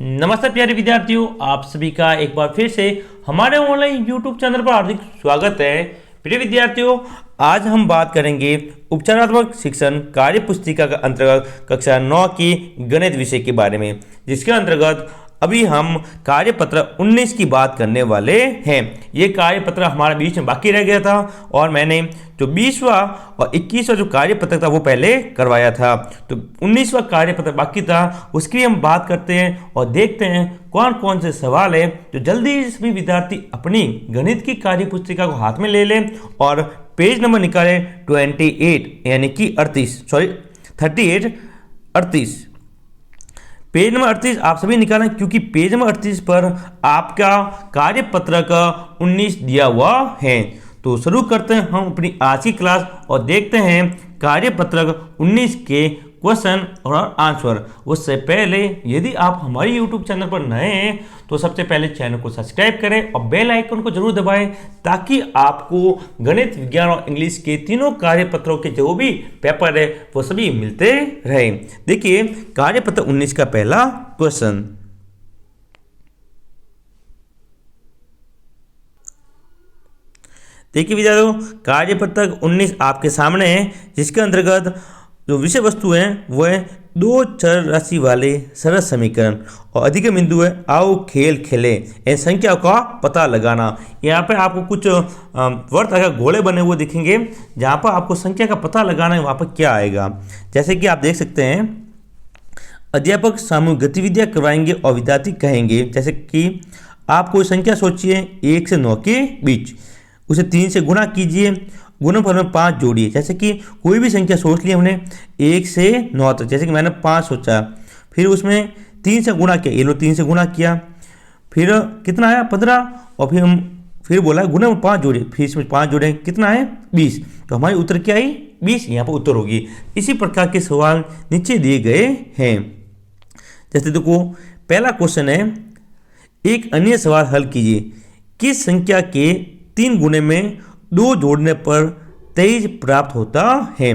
नमस्ते प्यारे विद्यार्थियों, आप सभी का एक बार फिर से हमारे ऑनलाइन यूट्यूब चैनल पर हार्दिक स्वागत है। प्रिय विद्यार्थियों, आज हम बात करेंगे उपचारात्मक शिक्षण कार्य पुस्तिका के अंतर्गत कक्षा 9 की गणित विषय के बारे में, जिसके अंतर्गत अभी हम कार्यपत्र 19 की बात करने वाले हैं। ये कार्यपत्र हमारे बीच में बाकी रह गया था और मैंने जो 20वां और 21वां जो कार्यपत्र था वो पहले करवाया था, तो 19वां कार्यपत्र बाकी था, उसकी हम बात करते हैं और देखते हैं कौन कौन से सवाल है जो जल्दी सभी विद्यार्थी अपनी गणित की कार्य पुस्तिका को हाथ में ले लें और पेज नंबर निकाले 28 यानी कि 38 पेज नंबर 38 आप सभी निकालें, क्योंकि पेज नंबर 38 पर आपका कार्यपत्र का 19 दिया हुआ है। तो शुरू करते हैं हम अपनी आज की क्लास और देखते हैं कार्यपत्र 19 के क्वेश्चन और आंसर। उससे पहले यदि आप हमारे YouTube चैनल पर नए हैं तो सबसे पहले चैनल को सब्सक्राइब करें और बेल आइकन को जरूर दबाएं, ताकि आपको गणित, विज्ञान और इंग्लिश के तीनों कार्यपत्रों के जो भी पेपर है वो सभी मिलते रहे। देखिए कार्यपत्र 19 का पहला क्वेश्चन। देखिए विद्यार्थियों, कार्यपत्र 19 आपके सामने है, जिसके अंतर्गत जो विषय वस्तु है वो है दो चर राशि वाले सरल समीकरण और अधिक बिंदु है आओ खेल खेले, इन संख्या का पता लगाना। यहाँ पर आपको कुछ वर्त अगर घोड़े बने हुए दिखेंगे, जहाँ पर आपको संख्या का पता लगाना है, वहाँ पर क्या आएगा। जैसे कि आप देख सकते हैं, अध्यापक सामूहिक गतिविधियाँ करवाएंगे और विद्यार्थी कहेंगे, जैसे कि आप कोई संख्या सोचिए 1 से 9 के बीच, उसे 3 से गुणा कीजिए, गुणनफल में 5 जोड़िए। जैसे कि कोई भी संख्या सोच ली हमने 1 से 9 तक, जैसे कि मैंने 5 सोचा, फिर उसमें 3 से गुणा किया, ये लो 3 से गुणा किया, फिर कितना आया 15, और फिर बोला गुणा में 5 जोड़े, फिर इसमें 5 जोड़े, कितना है 20, तो हमारी उत्तर क्या आई 20, यहाँ पर उत्तर होगी। इसी प्रकार के सवाल नीचे दिए गए हैं। जैसे देखो पहला क्वेश्चन है, एक अन्य सवाल हल कीजिए, किस संख्या के 3 गुणे में 2 जोड़ने पर 23 प्राप्त होता है।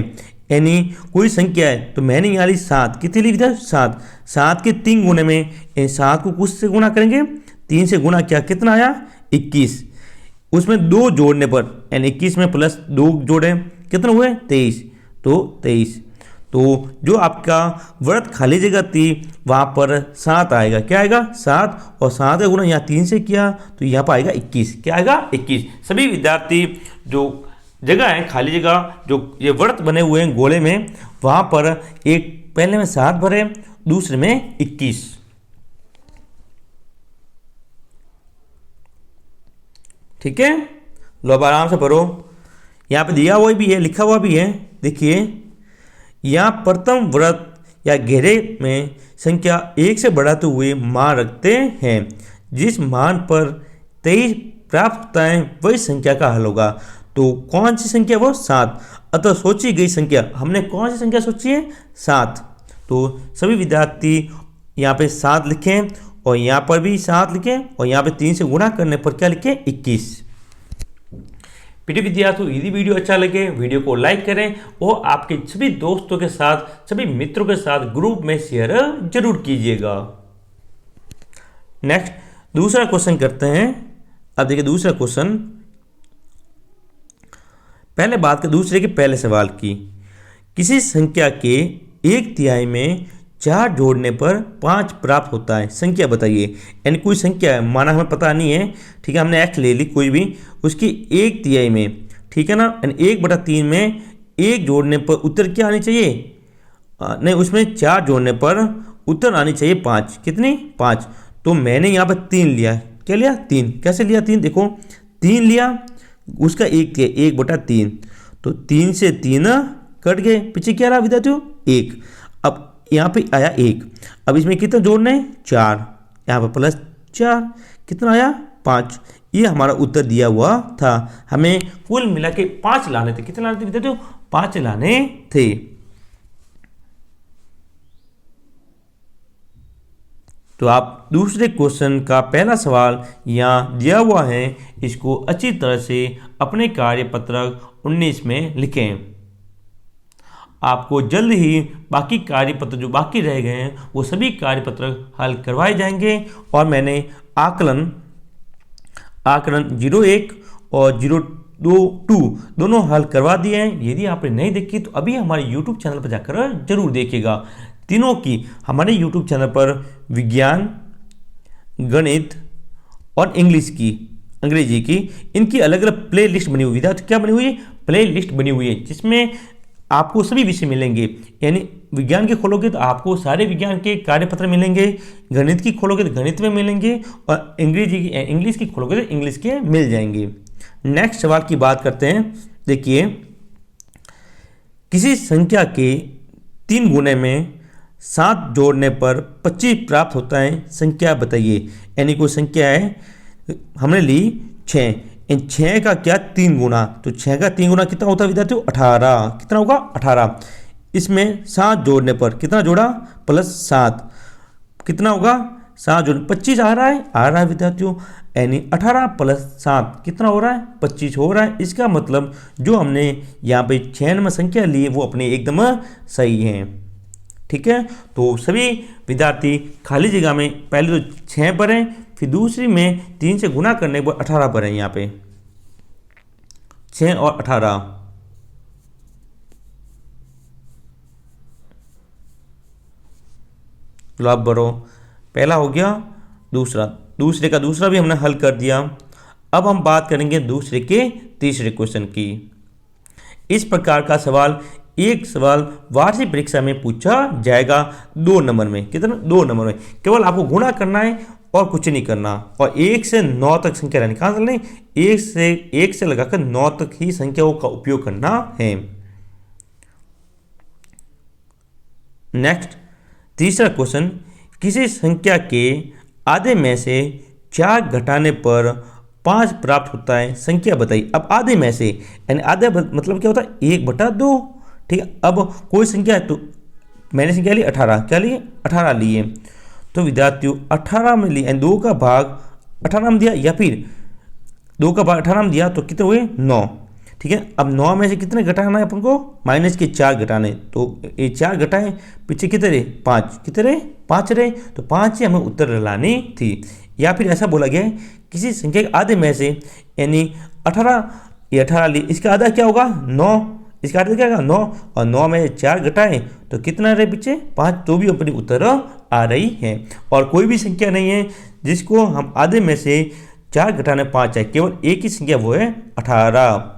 यानी कोई संख्या है, तो मैंने यहाँ ली 7, कितनी ली था 7, 7 के 3 गुणे में, इन 7 को कुछ से गुणा करेंगे, 3 से गुणा किया, कितना आया 21, उसमें 2 जोड़ने पर, यानी 21 में प्लस 2 जोड़े, कितना हुए 23, तो 23, तो जो आपका व्रत खाली जगह थी वहाँ पर 7 आएगा, क्या आएगा 7, और 7 का गुणा यहाँ 3 से किया तो यहाँ पर आएगा 21, क्या आएगा 21। सभी विद्यार्थी जो जगह है खाली जगह, जो ये व्रत बने हुए हैं गोले में, वहाँ पर एक पहले में 7 भरे, दूसरे में 21। ठीक है, लो अब आराम से पढ़ो, यहाँ पे दिया हुआ भी है, लिखा हुआ भी है। देखिए यहाँ प्रथम व्रत या घेरे में संख्या 1 से बढ़ाते हुए मान रखते हैं, जिस मान पर 23 प्राप्त होता है वही संख्या का हल होगा। तो कौन सी संख्या, वो 7, अतः सोची गई संख्या, हमने कौन सी संख्या सोची है 7, तो सभी विद्यार्थी यहाँ पे 7 लिखें और यहाँ पर भी 7 लिखें और यहाँ पे 3 से गुणा करने पर क्या लिखें 21। प्रिय विद्यार्थियों, यदि वीडियो अच्छा लगे वीडियो को लाइक करें और आपके सभी दोस्तों के साथ, सभी मित्रों के साथ ग्रुप में शेयर जरूर कीजिएगा। नेक्स्ट दूसरा क्वेश्चन करते हैं। अब देखिए दूसरा क्वेश्चन, पहले बात कर दूसरे के पहले सवाल की, किसी संख्या के 1/3 में 4 जोड़ने पर 5 प्राप्त होता है, संख्या बताइए। यानी कोई संख्या है, माना हमें पता नहीं है, ठीक है, हमने x ले ली कोई भी, उसकी 1/3 में, ठीक है ना, यानी 1/3 में 1 जोड़ने पर उत्तर क्या आनी चाहिए, नहीं उसमें 4 जोड़ने पर उत्तर आनी चाहिए 5, कितनी 5, तो मैंने यहाँ पर 3 लिया, क्या लिया 3, कैसे लिया 3, देखो 3 लिया, उसका 1 लिया 1/3, तो 3 से 3 कट गए, पीछे क्या रहा विद्यार्थियों 1, अब यहाँ पे आया 1, अब इसमें कितना जोड़ना है 4, यहाँ पर प्लस 4, कितना आया 5, ये हमारा उत्तर दिया हुआ था। हमें कुल मिला के 5 लाने थे, कितने लाने थे विद्यार्थियों 5 लाने थे। तो आप दूसरे क्वेश्चन का पहला सवाल यहाँ दिया हुआ है, इसको अच्छी तरह से अपने कार्यपत्रक 19 में लिखें। आपको जल्द ही बाकी कार्यपत्र जो बाकी रह गए हैं वो सभी कार्यपत्र हल करवाए जाएंगे। और मैंने आकलन 01 और 02 दोनों हल करवा दिए हैं। यदि आपने नहीं देखी तो अभी हमारे YouTube चैनल पर जाकर जरूर देखिएगा। तीनों की हमारे YouTube चैनल पर विज्ञान, गणित और अंग्रेजी की इनकी अलग अलग प्ले लिस्ट बनी हुई है। तो क्या बनी हुई है? प्ले लिस्ट बनी हुई है, जिसमें आपको सभी विषय मिलेंगे। यानी विज्ञान के खोलोगे तो आपको सारे विज्ञान के कार्यपत्र मिलेंगे, गणित की खोलोगे तो गणित में मिलेंगे, और इंग्लिश की खोलोगे तो इंग्लिश के मिल जाएंगे। नेक्स्ट सवाल की बात करते हैं। देखिए, किसी संख्या के 3 गुणे में 7 जोड़ने पर 25 प्राप्त होता है, संख्या बताइए। यानी कोई संख्या है, हमने ली 6, इन 6 का क्या 3 गुना, तो 6 का 3 गुना कितना होता है विद्यार्थियों? 18। कितना होगा? 18। इसमें 7 जोड़ने पर कितना जोड़ा? +7 कितना होगा? 7 जोड़ 25 आ रहा है विद्यार्थियों। यानी 18 + 7 कितना हो रहा है? 25 हो रहा है। इसका मतलब जो हमने यहाँ पे 6 नंबर संख्या ली है वो अपने एकदम सही है। ठीक है, तो सभी विद्यार्थी खाली जगह में पहले तो 6 भरें, फिर दूसरी में 3 से गुना करने के बाद 18 भरें। यहाँ पे 6 और 18, लो आप भरो। पहला हो गया, दूसरे का दूसरा भी हमने हल कर दिया। अब हम बात करेंगे दूसरे के तीसरे क्वेश्चन की। इस प्रकार का सवाल वार्षिक परीक्षा में पूछा जाएगा 2 नंबर में। कितना? 2 नंबर में। केवल आपको गुणा करना है और कुछ नहीं करना, और 1 से 9 तक संख्या रहनी। कहाँ से लें? 1 से लगाकर 9 तक ही संख्याओं का उपयोग करना है। नेक्स्ट, तीसरा क्वेश्चन, किसी संख्या के आधे में से 4 घटाने पर 5 प्राप्त होता है, संख्या बताइए। अब आधे में से यानी आधे मतलब क्या होता है? 1/2। ठीक है, अब कोई संख्या है तो मैंने संख्या ली 18, क्या लिए? 18 लिए। तो विद्यार्थियों 18 में लिए, 2 का भाग 18 में दिया, या फिर 2 का भाग 18 में दिया तो कितने हुए? 9। ठीक है, अब 9 में से कितने घटाना है अपन को? माइनस के 4 घटाने। तो ये 4 घटाए, पीछे कितने रहे? 5। कितने रहे? 5 रहे। तो 5 से हमें उत्तर लानी थी। या फिर ऐसा बोला गया है, किसी संख्या के आधे में से, यानी 18 ली, इसका आधा क्या होगा? 9। इसका आधा क्या होगा? 9, और 9 में 4 घटाएं तो कितना रहे पीछे? 5। तो भी अपनी उत्तर आ रही है। और कोई भी संख्या नहीं है जिसको हम आधे में से 4 घटाने 5 है, केवल एक ही संख्या, वो है 18।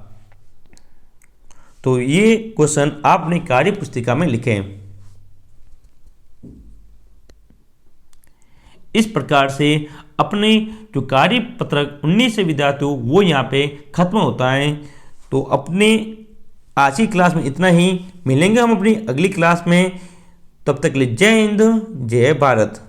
तो ये क्वेश्चन आपने कार्य पुस्तिका में लिखे। इस प्रकार से अपने जो कार्य पत्रक 19 से विद्यार्थियों वो यहाँ पे खत्म होता है। तो अपने आज की क्लास में इतना ही। मिलेंगे हम अपनी अगली क्लास में। तब तक के लिए जय हिंद, जय भारत।